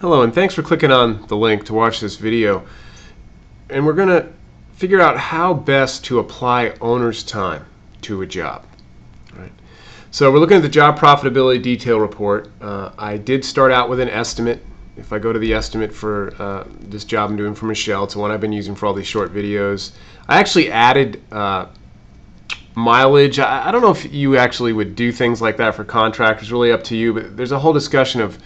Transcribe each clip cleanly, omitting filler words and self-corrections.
Hello, and thanks for clicking on the link to watch this video. And we're going to figure out how best to apply owner's time to a job. Right. So we're looking at the job profitability detail report. I did start out with an estimate. If I go to the estimate for this job I'm doing for Michelle, it's the one I've been using for all these short videos. I actually added mileage. I don't know if you actually would do things like that for contractors, really up to you, but there's a whole discussion of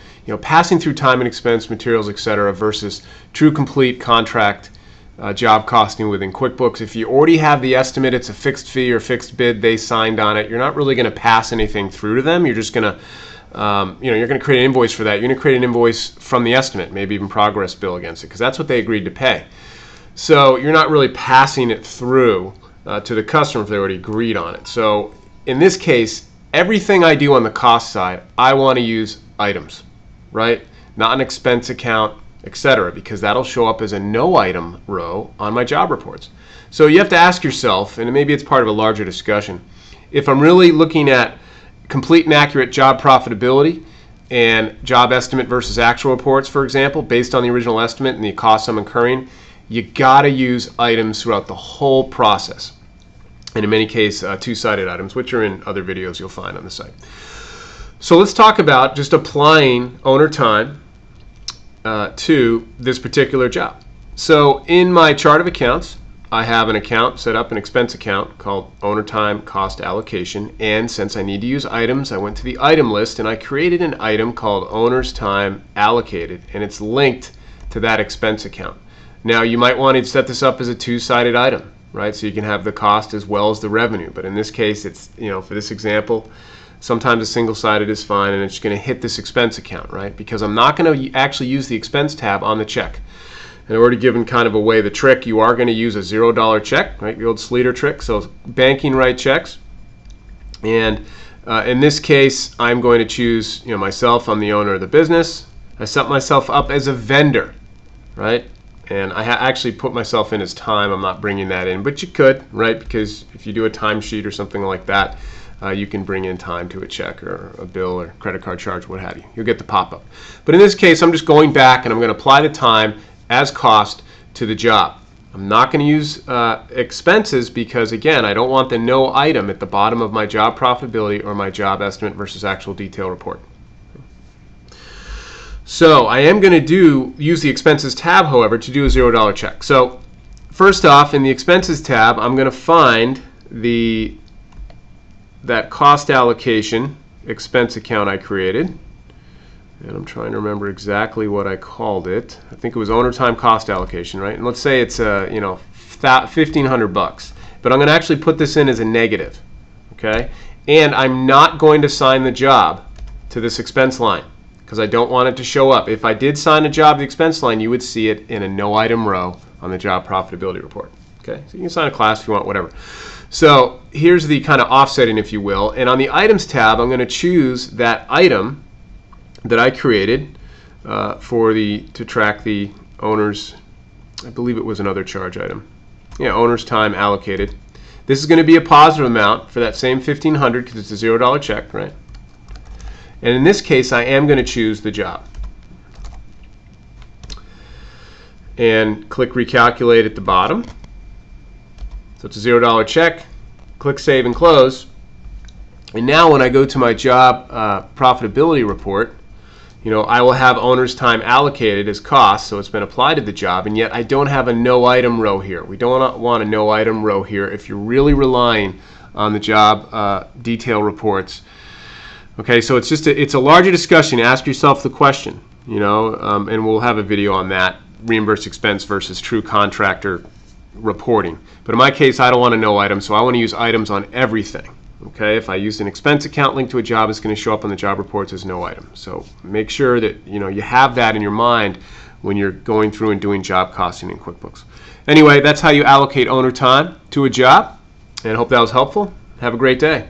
passing through time and expense, materials, etc. versus true complete contract job costing within QuickBooks. If you already have the estimate, it's a fixed fee or fixed bid, they signed on it, you're not really going to pass anything through to them. You're just going to you're going to create an invoice for that. You're going to create an invoice from the estimate, maybe even progress bill against it, because that's what they agreed to pay. So you're not really passing it through to the customer if they already agreed on it. So in this case, everything I do on the cost side, I want to use items, right? Not an expense account, etc., because that'll show up as a no item row on my job reports. So you have to ask yourself, and maybe it's part of a larger discussion, if I'm really looking at complete and accurate job profitability and job estimate versus actual reports, for example, based on the original estimate and the costs I'm incurring, you got to use items throughout the whole process. And in many cases, two-sided items, which are in other videos you'll find on the site. So let's talk about just applying owner time to this particular job. So in my chart of accounts, I have an account set up, an expense account called owner time cost allocation. And since I need to use items, I went to the item list and I created an item called owner's time allocated, and it's linked to that expense account. Now you might want to set this up as a two-sided item, right? So you can have the cost as well as the revenue. But in this case, it's, for this example, sometimes a single-sided is fine, and it's going to hit this expense account, right? Because I'm not going to actually use the expense tab on the check. And I've already given kind of away the trick. You are going to use a $0 check, right? The old Sleater trick. So banking right checks. And in this case, I'm going to choose, myself. I'm the owner of the business. I set myself up as a vendor, right? And I actually put myself in as time. I'm not bringing that in, but you could, right? Because if you do a timesheet or something like that, you can bring in time to a check or a bill or credit card charge, what have you. You'll get the pop-up. But in this case, I'm just going back and I'm going to apply the time as cost to the job. I'm not going to use expenses because, again, I don't want the no item at the bottom of my job profitability or my job estimate versus actual detail report. So I am going to use the expenses tab, however, to do a $0 check. So first off, in the expenses tab, I'm going to find that cost allocation expense account I created. And I'm trying to remember exactly what I called it. I think it was owner time cost allocation, right? And let's say it's $1,500, but I'm going to actually put this in as a negative, okay? And I'm not going to sign the job to this expense line because I don't want it to show up. If I did sign a job to the expense line, you would see it in a no item row on the job profitability report. Okay, so you can sign a class if you want, whatever. So here's the kind of offsetting, if you will. And on the items tab, I'm going to choose that item that I created to track the owner's, I believe it was another charge item. Yeah, owner's time allocated. This is going to be a positive amount for that same $1,500 because it's a $0 check, right? And in this case, I am going to choose the job. And click recalculate at the bottom. So it's a $0 check. Click save and close. And now when I go to my job profitability report, I will have owner's time allocated as cost, so it's been applied to the job, and yet I don't have a no item row here. We don't want a no item row here if you're really relying on the job detail reports. Okay, so it's a larger discussion. Ask yourself the question, and we'll have a video on that, reimbursed expense versus true contractor reporting. But in my case, I don't want a no item, so I want to use items on everything. Okay, if I use an expense account linked to a job, it's going to show up on the job reports as no item. So make sure that you have that in your mind when you're going through and doing job costing in QuickBooks. Anyway, that's how you allocate owner time to a job, and I hope that was helpful. Have a great day.